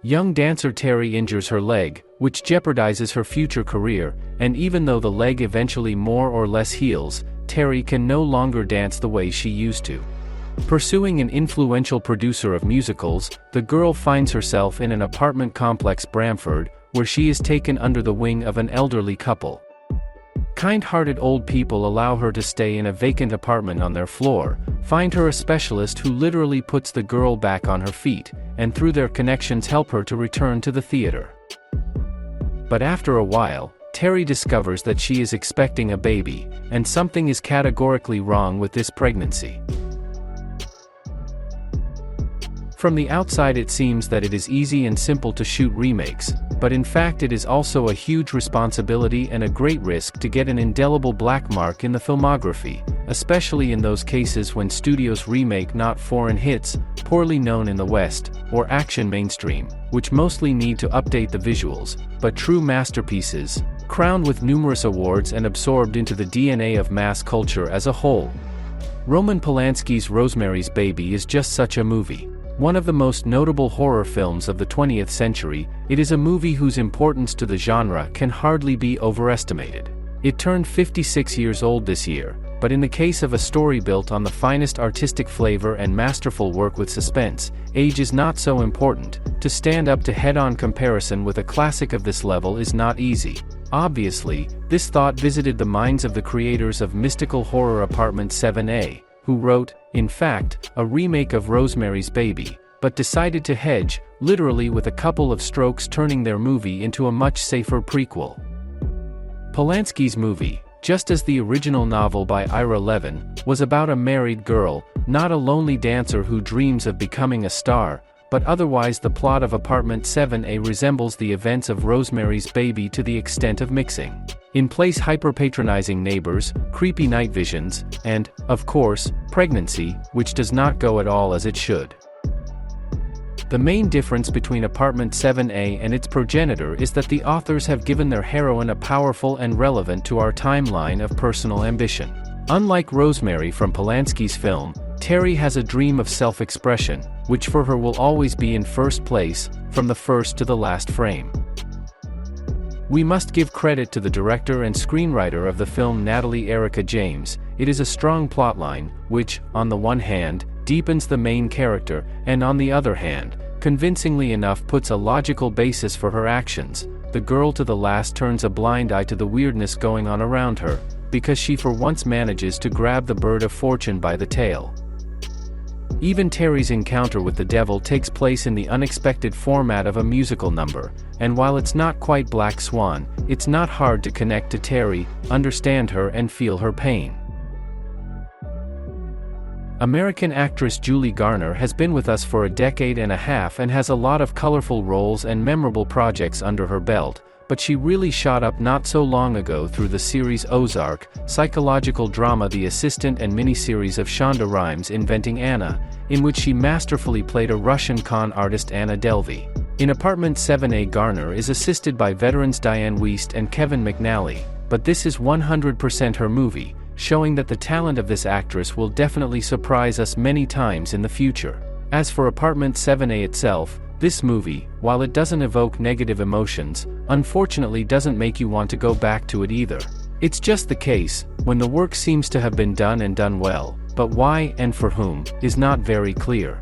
Young dancer Terry injures her leg, which jeopardizes her future career, and even though the leg eventually more or less heals, Terry can no longer dance the way she used to. Pursuing an influential producer of musicals, the girl finds herself in an apartment complex Bramford, where she is taken under the wing of an elderly couple. Kind-hearted old people allow her to stay in a vacant apartment on their floor, find her a specialist who literally puts the girl back on her feet, and through their connections help her to return to the theater. But after a while, Terry discovers that she is expecting a baby, and something is categorically wrong with this pregnancy. From the outside it seems that it is easy and simple to shoot remakes, but in fact it is also a huge responsibility and a great risk to get an indelible black mark in the filmography, especially in those cases when studios remake not foreign hits, poorly known in the West, or action mainstream, which mostly need to update the visuals, but true masterpieces, crowned with numerous awards and absorbed into the DNA of mass culture as a whole. Roman Polanski's Rosemary's Baby is just such a movie. One of the most notable horror films of the 20th century, it is a movie whose importance to the genre can hardly be overestimated. It turned 56 years old this year, but in the case of a story built on the finest artistic flavor and masterful work with suspense, age is not so important. To stand up to head-on comparison with a classic of this level is not easy. Obviously, this thought visited the minds of the creators of mystical horror Apartment 7A, who wrote, in fact, a remake of Rosemary's Baby, but decided to hedge, literally with a couple of strokes, turning their movie into a much safer prequel. Polanski's movie, just as the original novel by Ira Levin, was about a married girl, not a lonely dancer who dreams of becoming a star, but otherwise the plot of Apartment 7A resembles the events of Rosemary's Baby to the extent of mixing in place hyper-patronizing neighbors, creepy night visions, and, of course, pregnancy, which does not go at all as it should. The main difference between Apartment 7A and its progenitor is that the authors have given their heroine a powerful and relevant to our timeline of personal ambition. Unlike Rosemary from Polanski's film, Terry has a dream of self-expression, which for her will always be in first place, from the first to the last frame. We must give credit to the director and screenwriter of the film, Natalie Erika James. It is a strong plotline, which, on the one hand, deepens the main character, and on the other hand, convincingly enough puts a logical basis for her actions. The girl to the last turns a blind eye to the weirdness going on around her, because she for once manages to grab the bird of fortune by the tail. Even Terry's encounter with the devil takes place in the unexpected format of a musical number, and while it's not quite Black Swan, it's not hard to connect to Terry, understand her and feel her pain. American actress Julie Garner has been with us for a decade and a half and has a lot of colorful roles and memorable projects under her belt, but she really shot up not so long ago through the series Ozark, psychological drama The Assistant, and miniseries of Shonda Rhimes' Inventing Anna, in which she masterfully played a Russian con artist Anna Delvey. In Apartment 7A, Garner is assisted by veterans Dianne Wiest and Kevin McNally, but this is 100% her movie, showing that the talent of this actress will definitely surprise us many times in the future. As for Apartment 7A itself, this movie, while it doesn't evoke negative emotions, unfortunately doesn't make you want to go back to it either. It's just the case, when the work seems to have been done and done well, but why and for whom, is not very clear.